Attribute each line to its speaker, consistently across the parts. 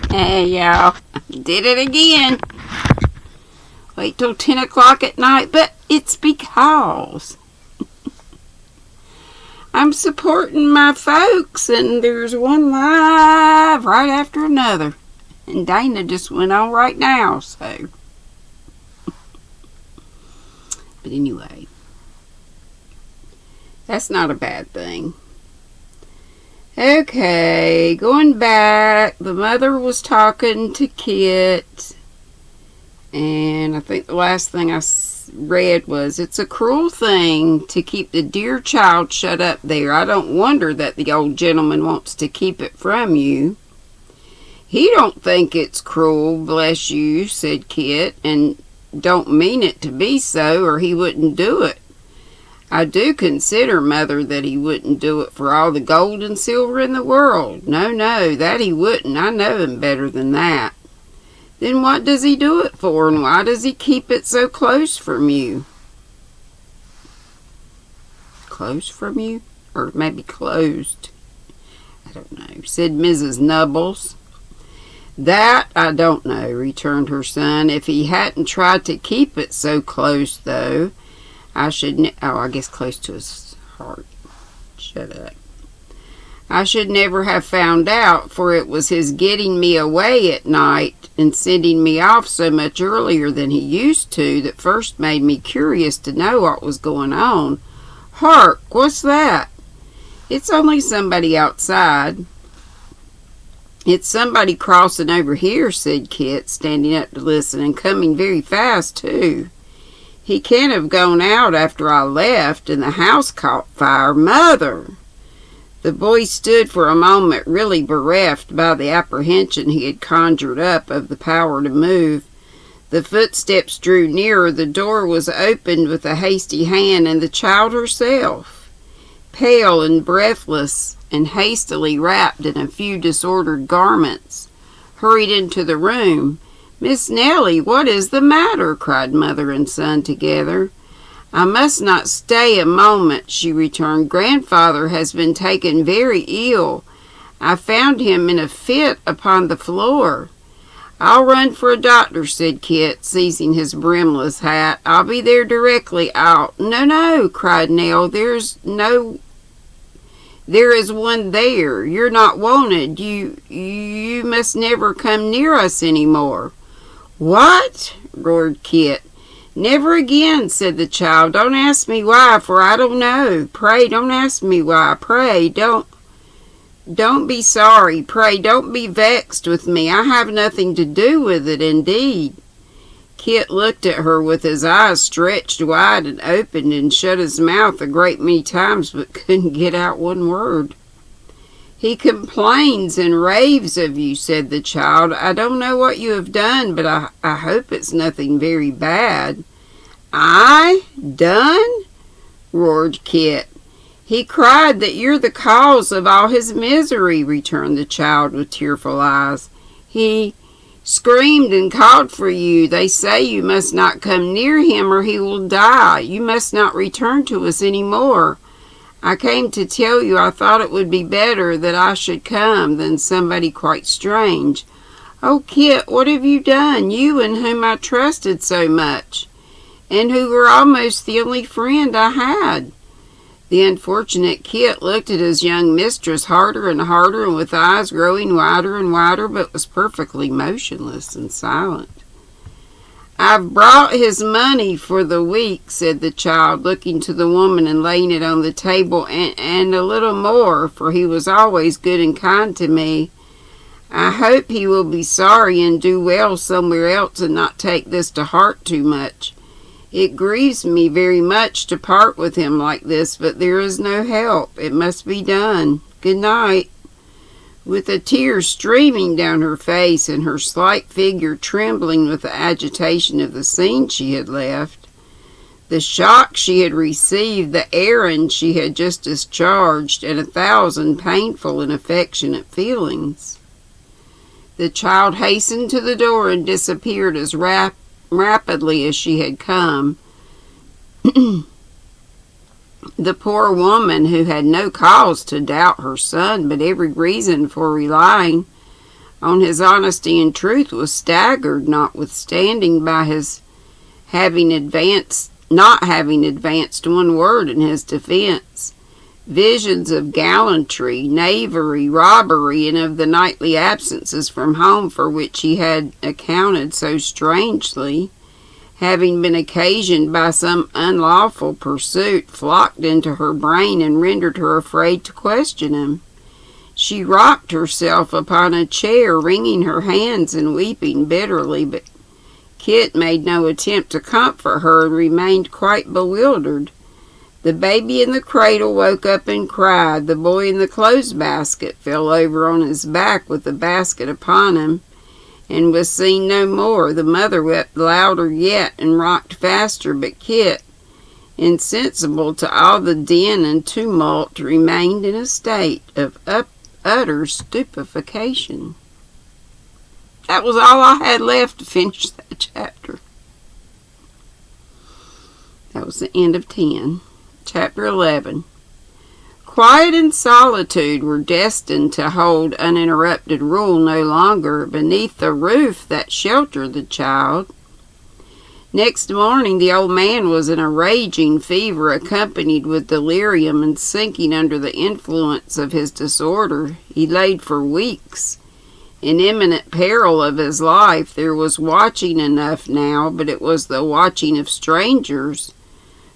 Speaker 1: Hey, y'all. Did it again. Wait till 10 o'clock at night, but it's because I'm supporting my folks, and there's one live right after another. And Dana just went on right now, so. But anyway, that's not a bad thing. Okay, going back, the mother was talking to Kit, and I think the last thing I read was, it's a cruel thing to keep the dear child shut up there. I don't wonder that the old gentleman wants to keep it from you. He don't think it's cruel, bless you, said Kit, and don't mean it to be so, or he wouldn't do it. I do consider, Mother, that he wouldn't do it for all the gold and silver in the world. No, that he wouldn't. I know him better than that. Then what does he do it for, and why does he keep it so close from you? Close from you? Or maybe closed. I don't know, said Mrs. Nubbles. That I don't know, returned her son. If he hadn't tried to keep it so close, though, I guess close to his heart. Shut up. I should never have found out, for it was his getting me away at night and sending me off so much earlier than he used to that first made me curious to know what was going on. Hark, what's that? It's only somebody outside. It's somebody crossing over here, said Kit, standing up to listen, and coming very fast, too. He can't have gone out after I left, and the house caught fire. Mother! The boy stood for a moment really bereft by the apprehension he had conjured up of the power to move. The footsteps drew nearer, the door was opened with a hasty hand, and the child herself, pale and breathless and hastily wrapped in a few disordered garments, hurried into the room. Miss Nellie, what is the matter? Cried mother and son together. I must not stay a moment, she returned. Grandfather has been taken very ill. I found him in a fit upon the floor. I'll run for a doctor, said Kit, seizing his brimless hat. I'll be there directly. No, cried Nell. There is one there. You're not wanted. You must never come near us any more. What? Roared Kit. Never again, said the child. Don't ask me why, for I don't know. Pray don't ask me why. Pray don't be sorry. Pray don't be vexed with me. I have nothing to do with it, indeed. Kit looked at her with his eyes stretched wide and opened, and shut his mouth a great many times, but couldn't get out one word. He complains and raves of you, said the child. I don't know what you have done, but I hope it's nothing very bad. I? Done? Roared Kit. He cried that you're the cause of all his misery, returned the child with tearful eyes. He screamed and called for you. They say you must not come near him or he will die. You must not return to us any more. I came to tell you I thought it would be better that I should come than somebody quite strange. Oh, Kit, what have you done? You in whom I trusted so much, and who were almost the only friend I had. The unfortunate Kit looked at his young mistress harder and harder, and with eyes growing wider and wider, but was perfectly motionless and silent. I've brought his money for the week, said the child, looking to the woman and laying it on the table, and a little more, for he was always good and kind to me. I hope he will be sorry and do well somewhere else and not take this to heart too much. It grieves me very much to part with him like this, but there is no help. It must be done. Good night. With a tear streaming down her face and her slight figure trembling with the agitation of the scene she had left, the shock she had received, the errand she had just discharged, and 1,000 painful and affectionate feelings, the child hastened to the door and disappeared as rapidly as she had come. The poor woman, who had no cause to doubt her son, but every reason for relying on his honesty and truth was staggered, notwithstanding by his not having advanced one word in his defense. Visions of gallantry, knavery, robbery, and of the nightly absences from home for which he had accounted so strangely, having been occasioned by some unlawful pursuit, flocked into her brain and rendered her afraid to question him. She rocked herself upon a chair, wringing her hands and weeping bitterly, but Kit made no attempt to comfort her and remained quite bewildered. The baby in the cradle woke up and cried. The boy in the clothes basket fell over on his back with the basket upon him, and was seen no more. The mother wept louder yet and rocked faster, but Kit, insensible to all the din and tumult, remained in a state of utter stupefaction. That was all I had left to finish that chapter. That was the end of 10. Chapter 11. Quiet and solitude were destined to hold uninterrupted rule no longer beneath the roof that sheltered the child. Next morning the old man was in a raging fever, accompanied with delirium, and sinking under the influence of his disorder. He laid for weeks in imminent peril of his life. There was watching enough now, but it was the watching of strangers,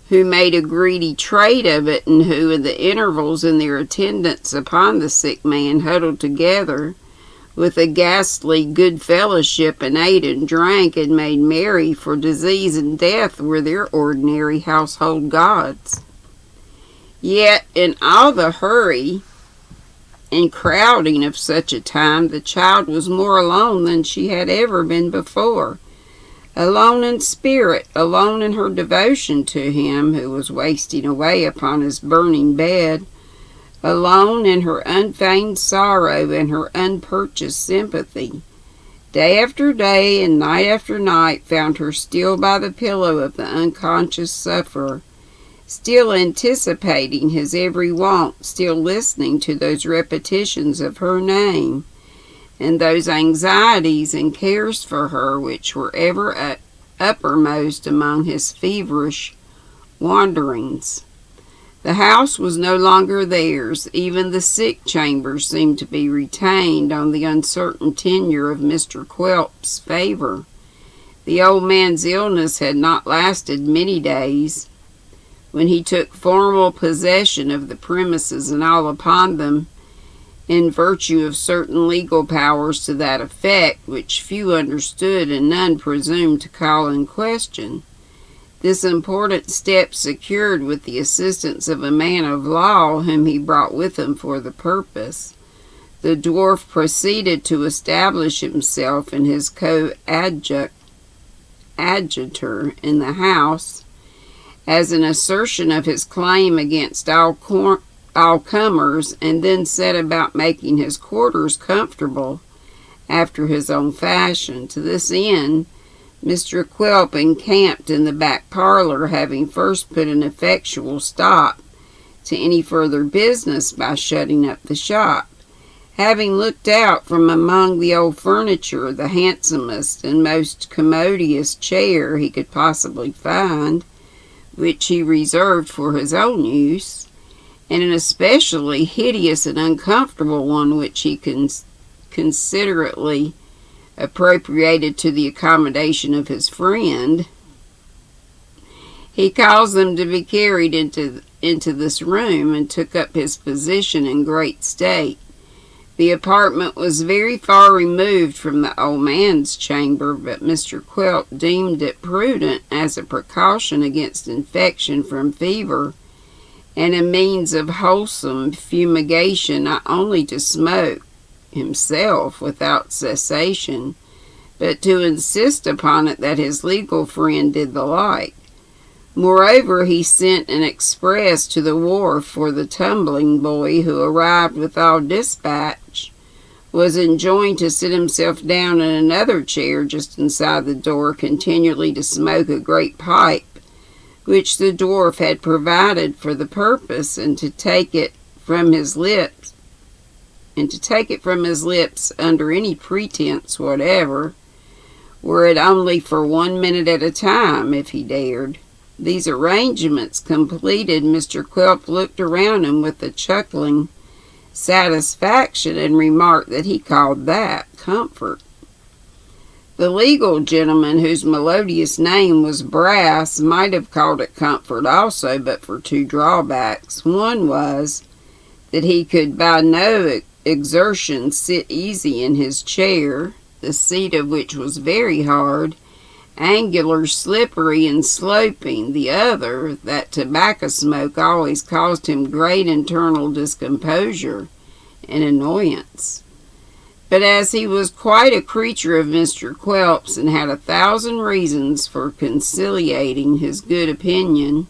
Speaker 1: who made a greedy trade of it, and who, in the intervals in their attendance upon the sick man, huddled together with a ghastly good fellowship, and ate and drank and made merry, for disease and death were their ordinary household gods. Yet in all the hurry and crowding of such a time, the child was more alone than she had ever been before. Alone in spirit, alone in her devotion to him who was wasting away upon his burning bed, alone in her unfeigned sorrow and her unpurchased sympathy. Day after day and night after night found her still by the pillow of the unconscious sufferer, still anticipating his every want, still listening to those repetitions of her name, and those anxieties and cares for her which were ever uppermost among his feverish wanderings. The house was no longer theirs. Even the sick chamber seemed to be retained on the uncertain tenure of Mr. Quelp's favor. The old man's illness had not lasted many days, when he took formal possession of the premises and all upon them, in virtue of certain legal powers to that effect, which few understood and none presumed to call in question. This important step secured, with the assistance of a man of law whom he brought with him for the purpose, the dwarf proceeded to establish himself and his coadjutor in the house, as an assertion of his claim against all comers, and then set about making his quarters comfortable after his own fashion. To this end, Mr. Quelp encamped in the back parlor, having first put an effectual stop to any further business by shutting up the shop. Having looked out from among the old furniture the handsomest and most commodious chair he could possibly find, which he reserved for his own use, and an especially hideous and uncomfortable one which he considerately appropriated to the accommodation of his friend, he caused them to be carried into this room, and took up his position in great state. The apartment was very far removed from the old man's chamber, but Mr. Quelp deemed it prudent, as a precaution against infection from fever, and a means of wholesome fumigation, not only to smoke himself without cessation, but to insist upon it that his legal friend did the like. Moreover, he sent an express to the wharf for the tumbling boy, who arrived with all dispatch, was enjoined to sit himself down in another chair just inside the door, continually to smoke a great pipe, which the dwarf had provided for the purpose, and to take it from his lips and to take it from his lips under any pretense whatever, were it only for 1 minute at a time, if he dared. These arrangements completed, Mr. Quilp looked around him with a chuckling satisfaction and remarked that he called that comfort. The legal gentleman, whose melodious name was Brass, might have called it comfort also, but for two drawbacks. One was that he could by no exertion sit easy in his chair, the seat of which was very hard, angular, slippery, and sloping. The other, that tobacco smoke always caused him great internal discomposure and annoyance. But as he was quite a creature of Mr. Quelp's and had 1,000 reasons for conciliating his good opinion,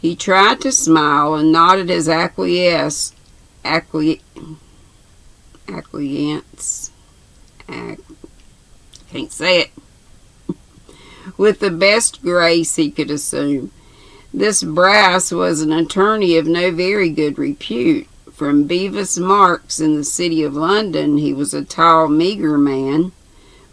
Speaker 1: he tried to smile and nodded his acquiescence. Can't say it. With the best grace he could assume. This Brass was an attorney of no very good repute. From Bevis Marks in the city of London, he was a tall, meagre man,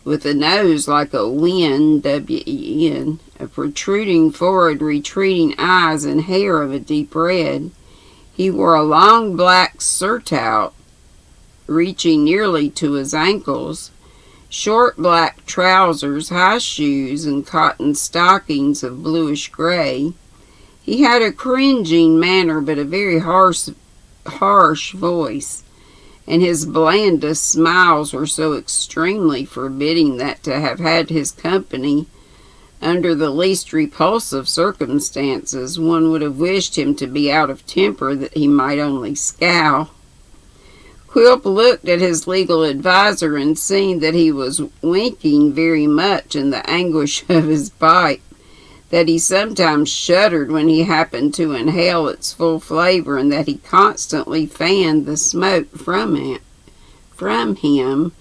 Speaker 1: with a nose like a wen, W-E-N, a protruding forehead, retreating eyes, and hair of a deep red. He wore a long black surtout, reaching nearly to his ankles, short black trousers, high shoes, and cotton stockings of bluish gray. He had a cringing manner, but a very harsh voice, and his blandest smiles were so extremely forbidding that to have had his company under the least repulsive circumstances, one would have wished him to be out of temper that he might only scowl. Quilp looked at his legal adviser, and seeing that he was winking very much in the anguish of his pipe, that he sometimes shuddered when he happened to inhale its full flavor, and that he constantly fanned the smoke from him,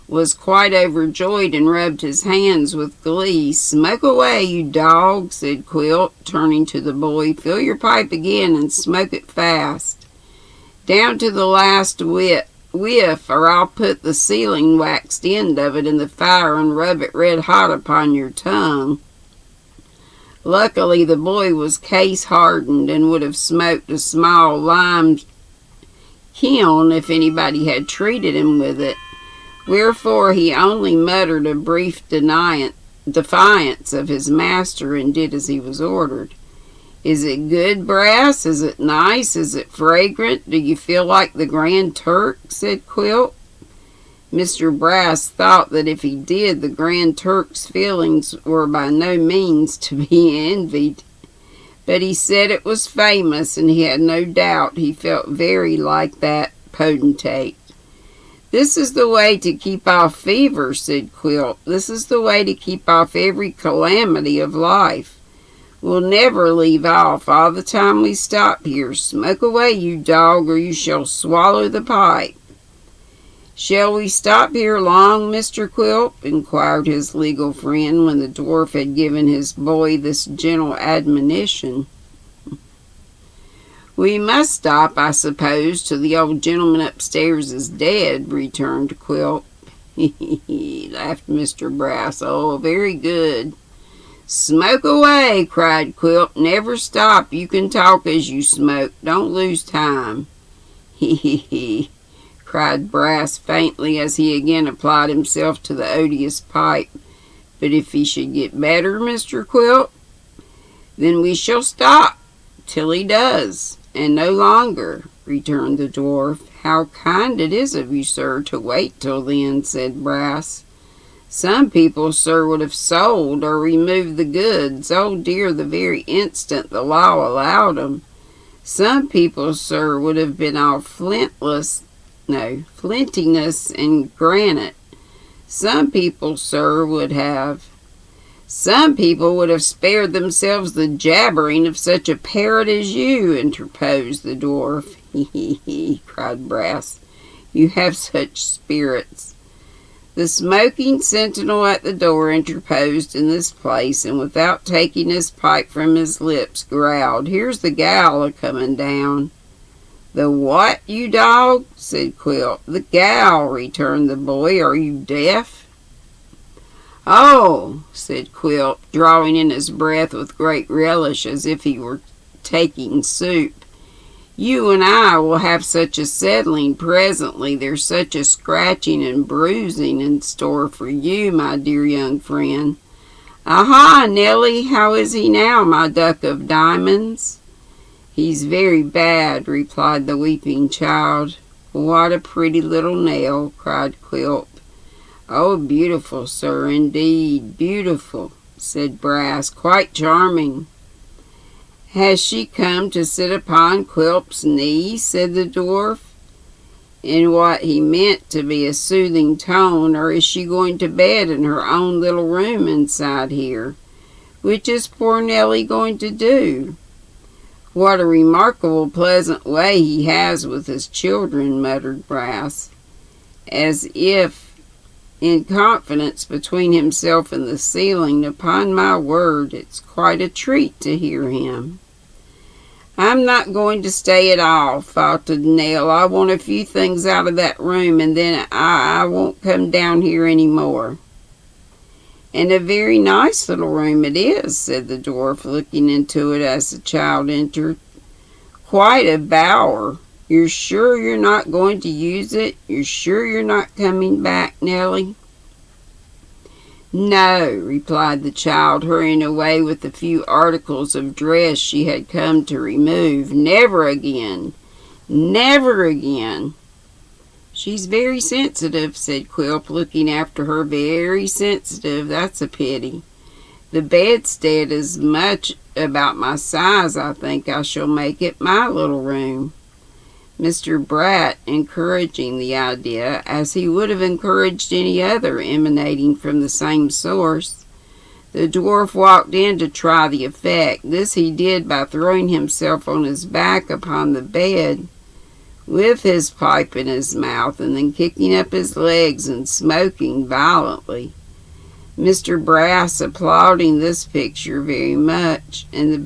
Speaker 1: was quite overjoyed and rubbed his hands with glee. "Smoke away, you dog," said Quilp, turning to the boy. "Fill your pipe again and smoke it fast. Down to the last whiff, or I'll put the sealing waxed end of it in the fire and rub it red hot upon your tongue." Luckily, the boy was case-hardened and would have smoked a small lime kiln if anybody had treated him with it, wherefore he only muttered a brief defiance of his master and did as he was ordered. "Is it good, Brass? Is it nice? Is it fragrant? Do you feel like the Grand Turk?" said Quilp. Mr. Brass thought that if he did, the Grand Turk's feelings were by no means to be envied. But he said it was famous, and he had no doubt he felt very like that potentate. "This is the way to keep off fever," said Quilp. "This is the way to keep off every calamity of life. We'll never leave off all the time we stop here. Smoke away, you dog, or you shall swallow the pipe." "Shall we stop here long, Mr. Quilp?" inquired his legal friend, when the dwarf had given his boy this gentle admonition. "We must stop, I suppose, till the old gentleman upstairs is dead," returned Quilp. "He," laughed Mr. Brass. "Oh, very good." "Smoke away," cried Quilp. "Never stop. You can talk as you smoke. Don't lose time." "He," cried Brass faintly, as he again applied himself to the odious pipe. "But if he should get better, Mr. Quilp?" "Then we shall stop till he does, and no longer," returned the dwarf. "How kind it is of you, sir, to wait till then," said Brass. "Some people, sir, would have sold or removed the goods, oh dear, the very instant the law allowed 'em. Some people, sir, would have been all flintiness and granite. Some people, sir, would have spared themselves the jabbering of such a parrot as you," interposed the dwarf. "He," cried Brass. "You have such spirits." The smoking sentinel at the door interposed in this place, and without taking his pipe from his lips, growled, "Here's the gal a-comin' down." "The what, you dog?" said Quilp. "The gal," returned the boy. "Are you deaf?" "Oh," said Quilp, drawing in his breath with great relish as if he were taking soup. "You and I will have such a settling presently. There's such a scratching and bruising in store for you, my dear young friend. Aha, Nellie, how is he now, my duck of diamonds?" "He's very bad," replied the weeping child. "What a pretty little nail," cried Quilp. "Oh, beautiful, sir, indeed, beautiful," said Brass, "quite charming." "Has she come to sit upon Quilp's knee?" said the dwarf, in what he meant to be a soothing tone, "or is she going to bed in her own little room inside here? Which is poor Nellie going to do?" "What a remarkable pleasant way he has with his children," muttered Brass, as if in confidence between himself and the ceiling. "Upon my word, it's quite a treat to hear him." "I'm not going to stay at all," faltered Nell. "I want a few things out of that room, and then I won't come down here any more." "And a very nice little room it is," said the dwarf, looking into it as the child entered. "Quite a bower. You're sure you're not going to use it? You're sure you're not coming back, Nellie?" "No," replied the child, hurrying away with the few articles of dress she had come to remove. "Never again. Never again." "She's very sensitive," said Quilp, looking after her. "Very sensitive. That's a pity. The bedstead is much about my size. I think I shall make it my little room." Mr. Brat encouraging the idea, as he would have encouraged any other emanating from the same source, the dwarf walked in to try the effect. This he did by throwing himself on his back upon the bed with his pipe in his mouth, and then kicking up his legs and smoking violently. Mr. Brass applauding this picture very much, and the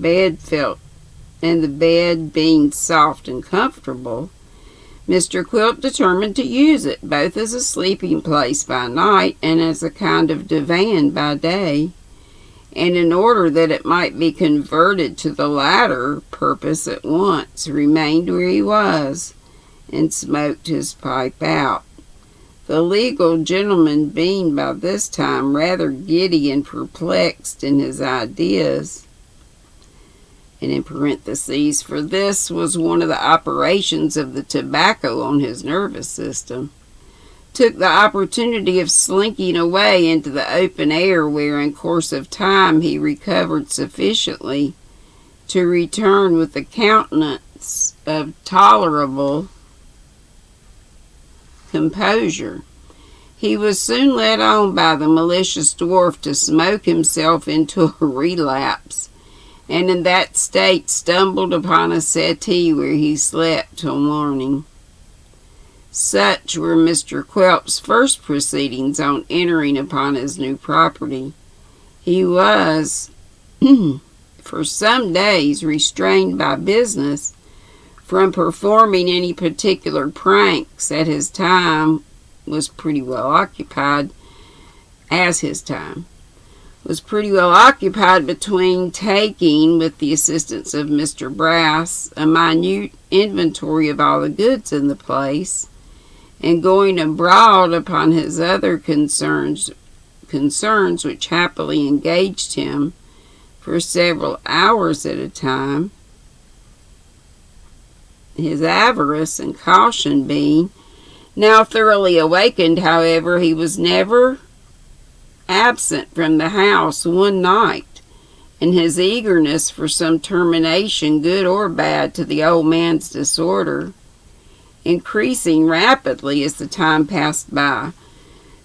Speaker 1: bed being soft and comfortable, Mr. Quilp determined to use it both as a sleeping place by night and as a kind of divan by day, and in order that it might be converted to the latter purpose at once, remained where he was and smoked his pipe out. The legal gentleman being by this time rather giddy and perplexed in his ideas, and in parentheses, for this was one of the operations of the tobacco on his nervous system, took the opportunity of slinking away into the open air, where in course of time he recovered sufficiently to return with a countenance of tolerable composure. He was soon led on by the malicious dwarf to smoke himself into a relapse, and in that state stumbled upon a settee where he slept till morning. Such were Mr. Quilp's first proceedings on entering upon his new property. He was, for some days, restrained by business from performing any particular pranks, as his time was pretty well occupied between taking, with the assistance of Mr. Brass, a minute inventory of all the goods in the place, and going abroad upon his other concerns which happily engaged him for several hours at a time. His avarice and caution being now thoroughly awakened, however, he was never absent from the house one night, and his eagerness for some termination, good or bad, to the old man's disorder, increasing rapidly as the time passed by,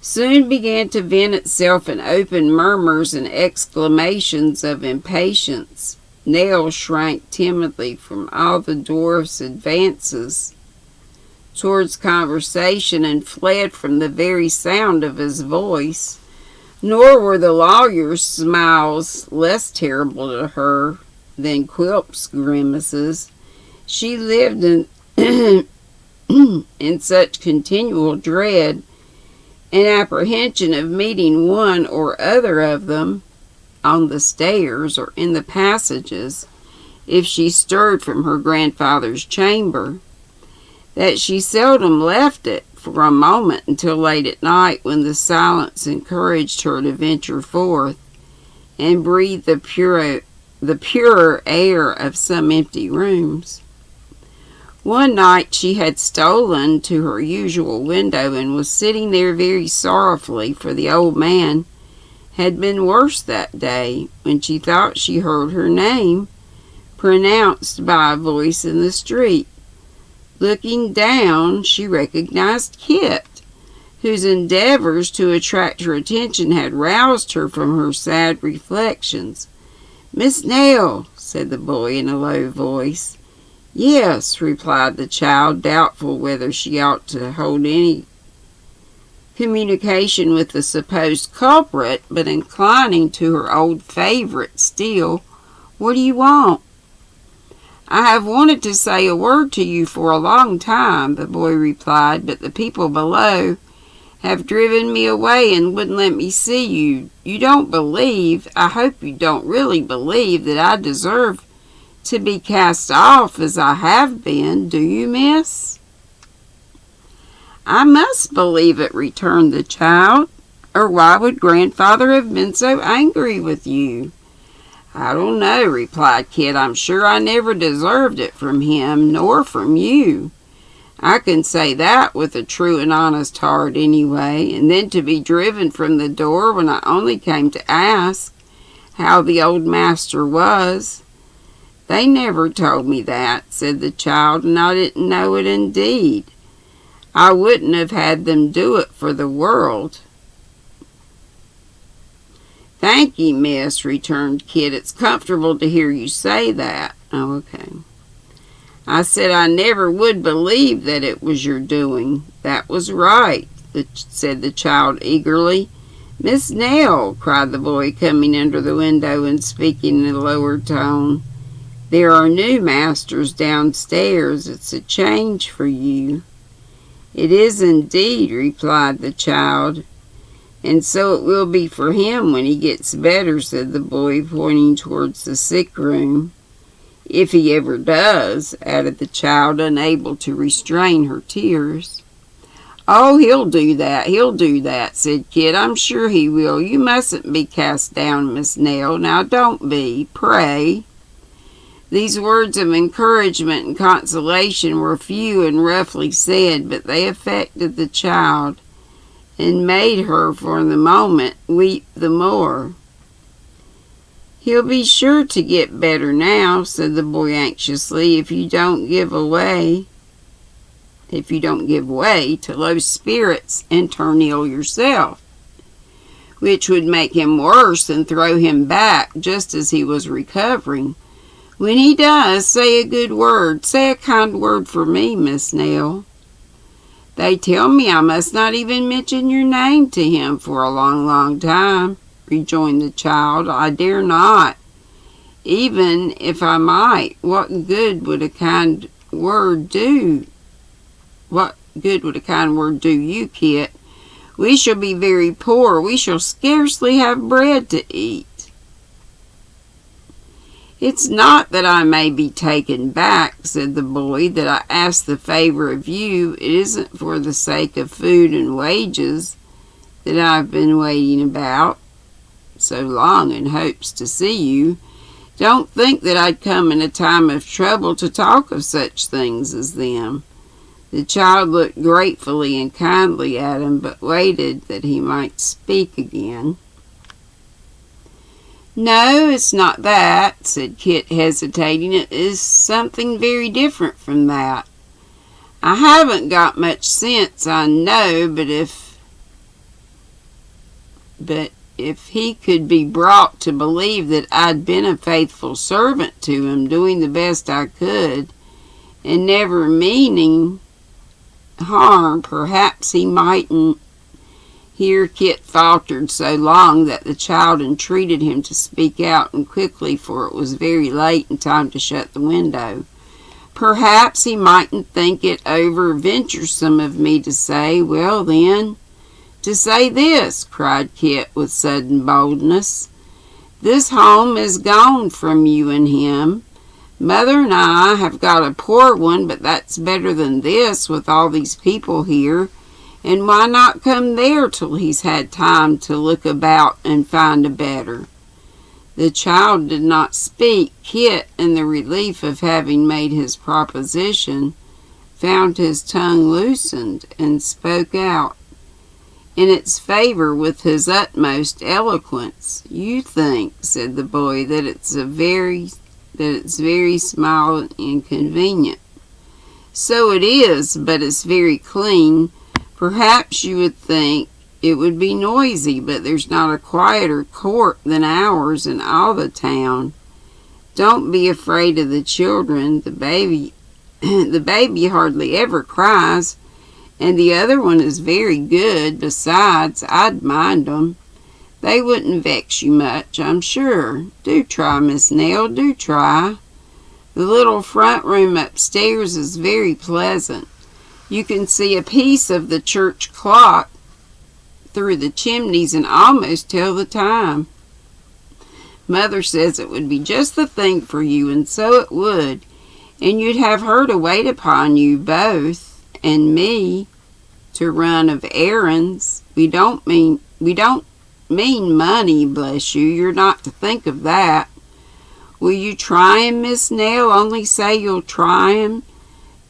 Speaker 1: soon began to vent itself in open murmurs and exclamations of impatience. Nell shrank timidly from all the dwarf's advances towards conversation, and fled from the very sound of his voice. Nor were the lawyer's smiles less terrible to her than Quilp's grimaces. She lived in in such continual dread and apprehension of meeting one or other of them on the stairs or in the passages if she stirred from her grandfather's chamber, that she seldom left it for a moment until late at night, when the silence encouraged her to venture forth and breathe the purer air of some empty rooms. One night she had stolen to her usual window and was sitting there very sorrowfully, for the old man had been worse that day, when she thought she heard her name pronounced by a voice in the street. Looking down, she recognized Kit, whose endeavors to attract her attention had roused her from her sad reflections. "Miss Nell," said the boy in a low voice. "Yes," replied the child, doubtful whether she ought to hold any communication with the supposed culprit, but inclining to her old favorite still. "What do you want?" "I have wanted to say a word to you for a long time," the boy replied, "but the people below have driven me away and wouldn't let me see you. You don't believe, I hope you don't really believe, that I deserve to be cast off as I have been, do you, miss?" "I must believe it," returned the child, "or why would grandfather have been so angry with you?" "I don't know," replied Kit. "I'm sure I never deserved it from him, nor from you. I can say that with a true and honest heart anyway. And then to be driven from the door when I only came to ask how the old master was." "They never told me that," said the child, "and I didn't know it indeed. I wouldn't have had them do it for the world." "Thank ye, miss," returned Kit. "It's comfortable to hear you say that." "Oh, okay." "I said I never would believe that it was your doing." "That was right," said the child eagerly. "Miss Nell," cried the boy, coming under the window and speaking in a lower tone, "there are new masters downstairs. It's a change for you." "It is indeed," replied the child. "And so it will be for him when he gets better," said the boy, pointing towards the sick room. "If he ever does," added the child, unable to restrain her tears. "Oh, he'll do that," said Kit. "I'm sure he will. You mustn't be cast down, Miss Nell. Now don't be, pray." These words of encouragement and consolation were few and roughly said, but they affected the child and made her, for the moment, weep the more. "He'll be sure to get better now," said the boy anxiously, if you don't give way to low spirits and turn ill yourself, which would make him worse and throw him back just as he was recovering. When he does, say a kind word for me, Miss Nell." "They tell me I must not even mention your name to him for a long, long time," rejoined the child. "I dare not, even if I might. What good would a kind word do? What good would a kind word do you, Kit? We shall be very poor. We shall scarcely have bread to eat." "It's not that I may be taken back," said the boy, "that I ask the favor of you. It isn't for the sake of food and wages that I've been waiting about so long in hopes to see you. Don't think that I'd come in a time of trouble to talk of such things as them." The child looked gratefully and kindly at him, but waited that he might speak again. "No, it's not that," said Kit, hesitating. "It is something very different from that. I haven't got much sense, I know, but if he could be brought to believe that I'd been a faithful servant to him, doing the best I could, and never meaning harm, perhaps he mightn't." Here Kit faltered so long that the child entreated him to speak out, and quickly, for it was very late and time to shut the window. Perhaps he mightn't think it over venturesome of me to say, well then, to say this, cried Kit with sudden boldness. This home is gone from you and him. Mother and I have got a poor one, but that's better than this with all these people here. And why not come there till he's had time to look about and find a better? The child did not speak. Kit, in the relief of having made his proposition, found his tongue loosened and spoke out in its favor with his utmost eloquence. You think, said the boy, that it's very small and inconvenient. So it is, but it's very clean. Perhaps you would think it would be noisy, but there's not a quieter court than ours in all the town. Don't be afraid of the children. The baby hardly ever cries, and the other one is very good. Besides, I'd mind 'em. They wouldn't vex you much, I'm sure. Do try, Miss Nell, do try. The little front room upstairs is very pleasant. You can see a piece of the church clock through the chimneys and almost tell the time. Mother says it would be just the thing for you, and so it would. And you'd have her to wait upon you both, and me, to run of errands. We don't mean money, bless you. You're not to think of that. Will you try him, Miss Nell? Only say you'll try him.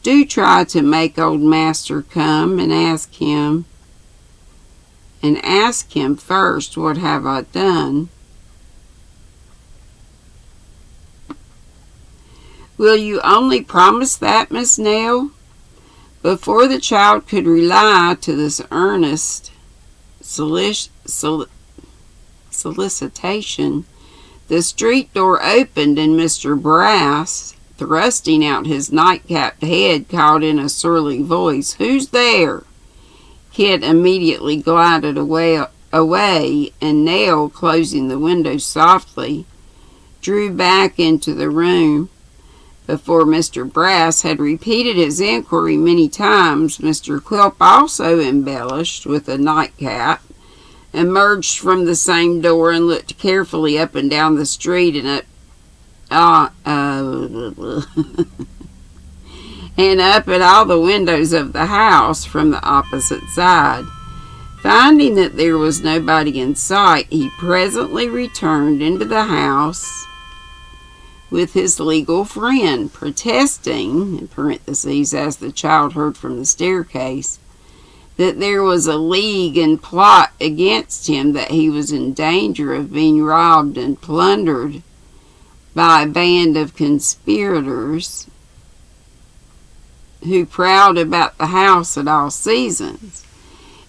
Speaker 1: Do try to make old master come and ask him. And ask him first, what have I done? Will you only promise that, Miss Nell? Before the child could reply to this earnest solicitation, the street door opened and Mr. Brass, thrusting out his night-capped head, called in a surly voice, "Who's there?" Kit immediately glided away, and Nell, closing the window softly, drew back into the room. Before Mr. Brass had repeated his inquiry many times, Mr. Quilp, also embellished with a nightcap, emerged from the same door and looked carefully up and down the street and up at all the windows of the house from the opposite side. Finding that there was nobody in sight, he presently returned into the house with his legal friend, protesting, in parentheses, as the child heard from the staircase, that there was a league and plot against him, that he was in danger of being robbed and plundered by a band of conspirators who prowled about the house at all seasons,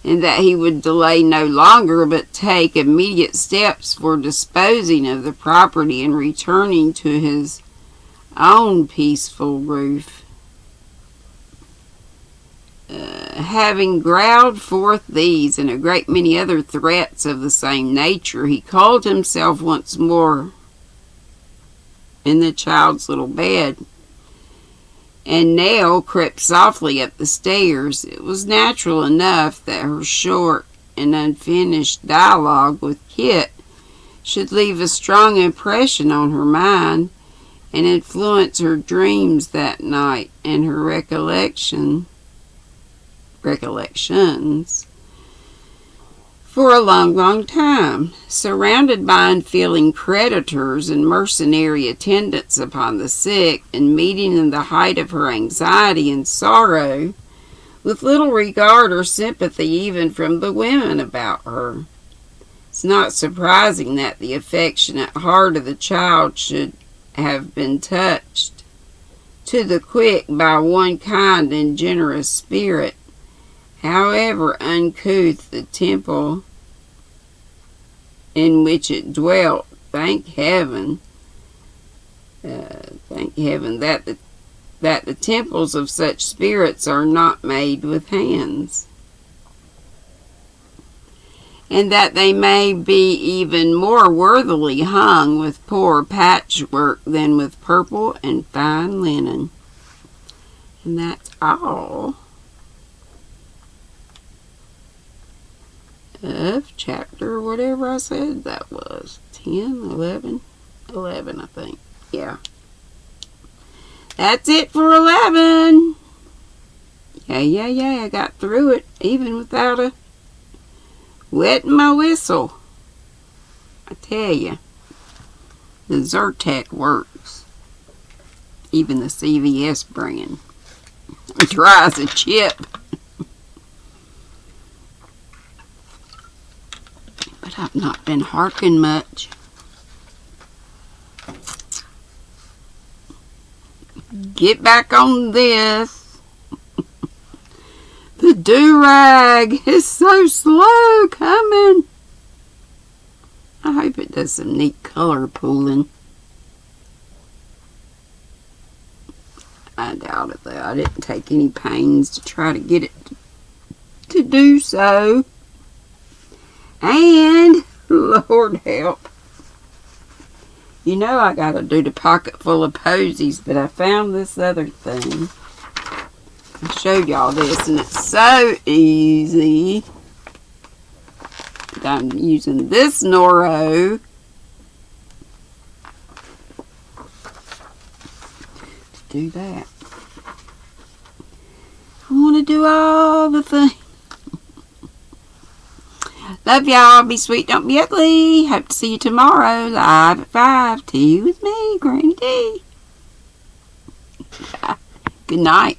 Speaker 1: and that he would delay no longer but take immediate steps for disposing of the property and returning to his own peaceful roof. Having growled forth these and a great many other threats of the same nature, he called himself once more in the child's little bed, and Nell crept softly up the stairs. It was natural enough that her short and unfinished dialogue with Kit should leave a strong impression on her mind and influence her dreams that night and her recollections for a long, long time. Surrounded by unfeeling creditors and mercenary attendants upon the sick, and meeting in the height of her anxiety and sorrow, with little regard or sympathy even from the women about her, it's not surprising that the affectionate heart of the child should have been touched to the quick by one kind and generous spirit, however uncouth the temple in which it dwelt. Thank heaven that the temples of such spirits are not made with hands, and that they may be even more worthily hung with poor patchwork than with purple and fine linen. And that's all of chapter whatever I said that was. 10, 11, 11 I think. Yeah. That's it for 11. Yeah. I got through it even without a wetting my whistle. I tell you, the Zyrtec works. Even the CVS brand. Dry as a chip. But I've not been harking much. Get back on this. The do-rag is so slow coming. I hope it does some neat color pooling. I doubt it though. I didn't take any pains to try to get it to do so. And, Lord help. You know I gotta do the pocket full of posies, but I found this other thing. I showed y'all this and it's so easy. I'm using this Noro to do that. I want to do all the things. Love y'all. Be sweet, don't be ugly. Hope to see you tomorrow live at 5. Tea with me, GrannyDee. Good night.